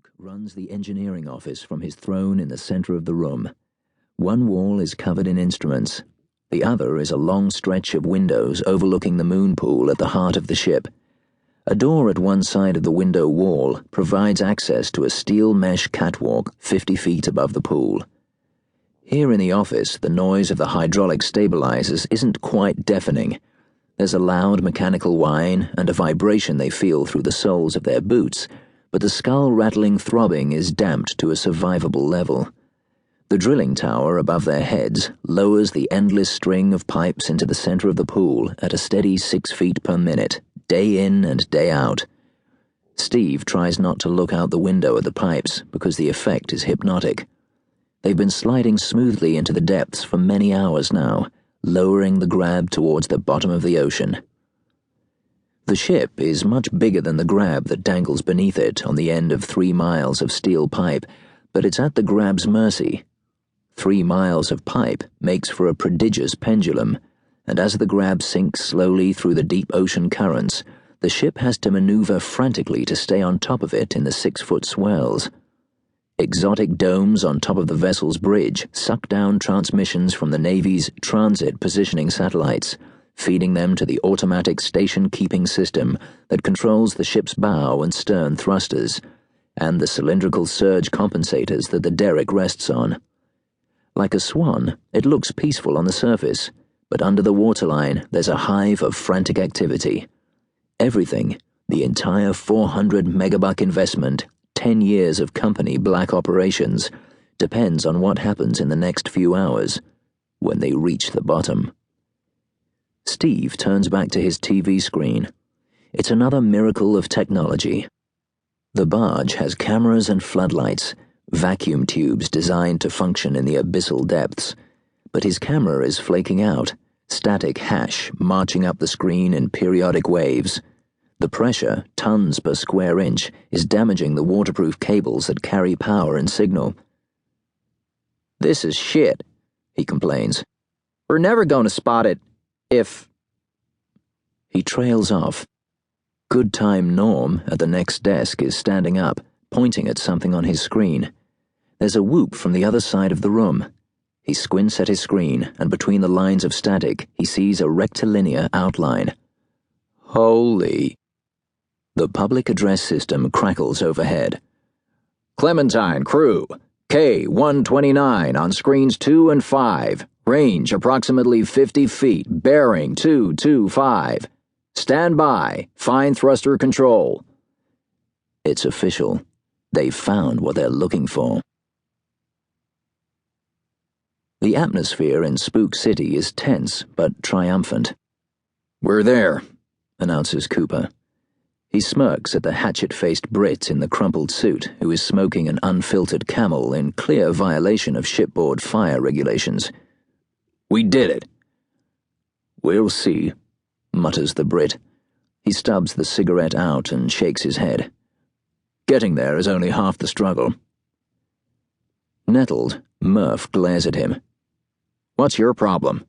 Audiobook runs the engineering office from his throne in the center of the room. One wall is covered in instruments. The other is a long stretch of windows overlooking the moon pool at the heart of the ship. A door at one side of the window wall provides access to a steel mesh catwalk 50 feet above the pool. Here in the office, the noise of the hydraulic stabilizers isn't quite deafening. There's a loud mechanical whine and a vibration they feel through the soles of their boots, but the skull-rattling throbbing is damped to a survivable level. The drilling tower above their heads lowers the endless string of pipes into the center of the pool at a steady 6 feet per minute, day in and day out. Steve tries not to look out the window at the pipes because the effect is hypnotic. They've been sliding smoothly into the depths for many hours now, lowering the grab towards the bottom of the ocean. The ship is much bigger than the grab that dangles beneath it on the end of 3 miles of steel pipe, but it's at the grab's mercy. 3 miles of pipe makes for a prodigious pendulum, and as the grab sinks slowly through the deep ocean currents, the ship has to maneuver frantically to stay on top of it in the 6-foot swells. Exotic domes on top of the vessel's bridge suck down transmissions from the Navy's transit positioning satellites, feeding them to the automatic station-keeping system that controls the ship's bow and stern thrusters, and the cylindrical surge compensators that the derrick rests on. Like a swan, it looks peaceful on the surface, but under the waterline there's a hive of frantic activity. Everything, the entire 400 megabuck investment, 10 years of company black operations, depends on what happens in the next few hours, when they reach the bottom. Steve turns back to his TV screen. It's another miracle of technology. The barge has cameras and floodlights, vacuum tubes designed to function in the abyssal depths, but his camera is flaking out, static hash marching up the screen in periodic waves. The pressure, tons per square inch, is damaging the waterproof cables that carry power and signal. "This is shit," he complains. "We're never going to spot it if..." He trails off. Good Time Norm at the next desk is standing up, pointing at something on his screen. There's a whoop from the other side of the room. He squints at his screen, and between the lines of static, he sees a rectilinear outline. Holy... The public address system crackles overhead. "Clementine, crew, K-129 on screens 2 and 5. Range approximately 50 feet, bearing 225. Stand by, fine thruster control." It's official. They've found what they're looking for. The atmosphere in Spook City is tense but triumphant. "We're there," announces Cooper. He smirks at the hatchet-faced Brit in the crumpled suit who is smoking an unfiltered Camel in clear violation of shipboard fire regulations. "We did it." "We'll see," mutters the Brit. He stubs the cigarette out and shakes his head. "Getting there is only half the struggle." Nettled, Murph glares at him. "What's your problem?"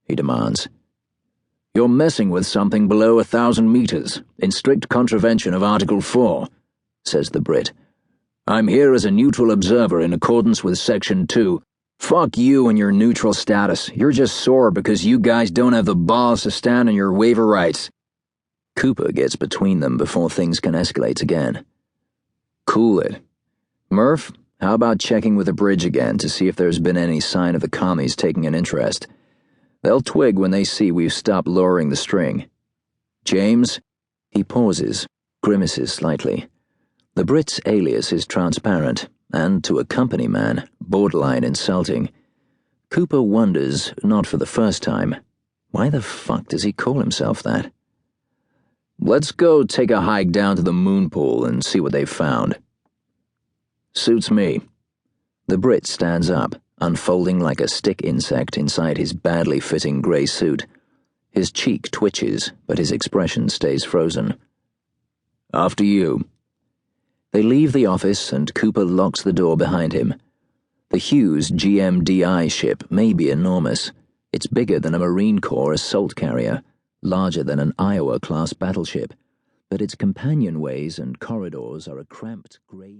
he demands. "You're messing with something below 1,000 meters, in strict contravention of Article 4, says the Brit. "I'm here as a neutral observer in accordance with Section 2. Fuck you and your neutral status. You're just sore because you guys don't have the balls to stand on your waiver rights." Cooper gets between them before things can escalate again. "Cool it. Murph, how about checking with the bridge again to see if there's been any sign of the commies taking an interest? They'll twig when they see we've stopped lowering the string. James?" He pauses, grimaces slightly. The Brit's alias is transparent, and to a company man, borderline insulting. Cooper wonders, not for the first time, why the fuck does he call himself that? "Let's go take a hike down to the moon pool and see what they've found." "Suits me." The Brit stands up, unfolding like a stick insect inside his badly fitting grey suit. His cheek twitches, but his expression stays frozen. "After you." They leave the office and Cooper locks the door behind him. The Hughes GMDI ship may be enormous. It's bigger than a Marine Corps assault carrier, larger than an Iowa-class battleship, but its companionways and corridors are a cramped grey